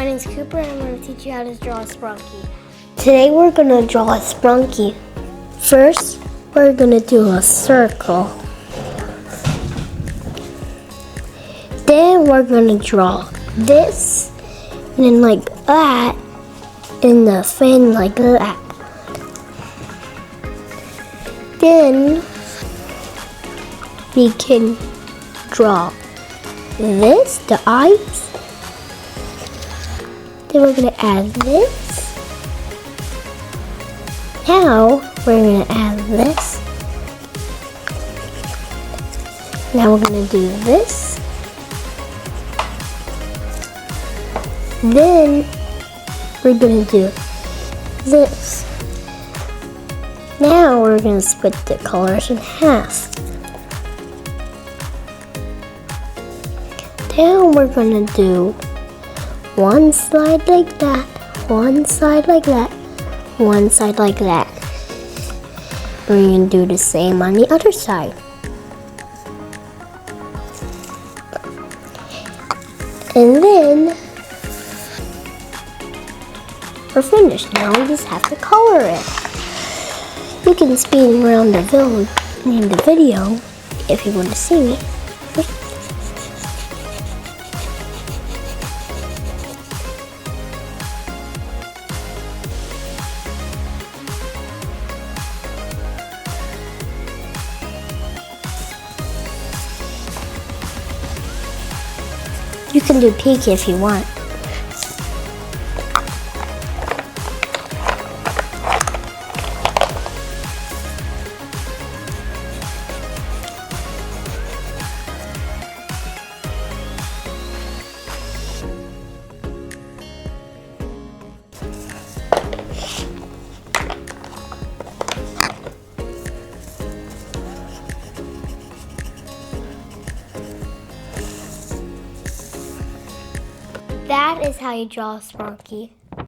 name's Cooper and I'm going to teach you how to draw a Sprunki. Today we're going to draw a Sprunki. First, we're going to do a circle. Then we're going to draw this, and then like that, and the fin like that. Then we can draw this, the eyes. Then we're going to add this. Now we're going to add this. Now we're going to do this. Then we're going to do this. Now we're going to split the colors in half. Now we're going to do one side like that, one side like that, one side like that. We're going to do the same on the other side. And then we're finished. Now we just have to color it. You can spin around the video if you want to see me. You can do peek if you want. That is how you draw a Sprunki.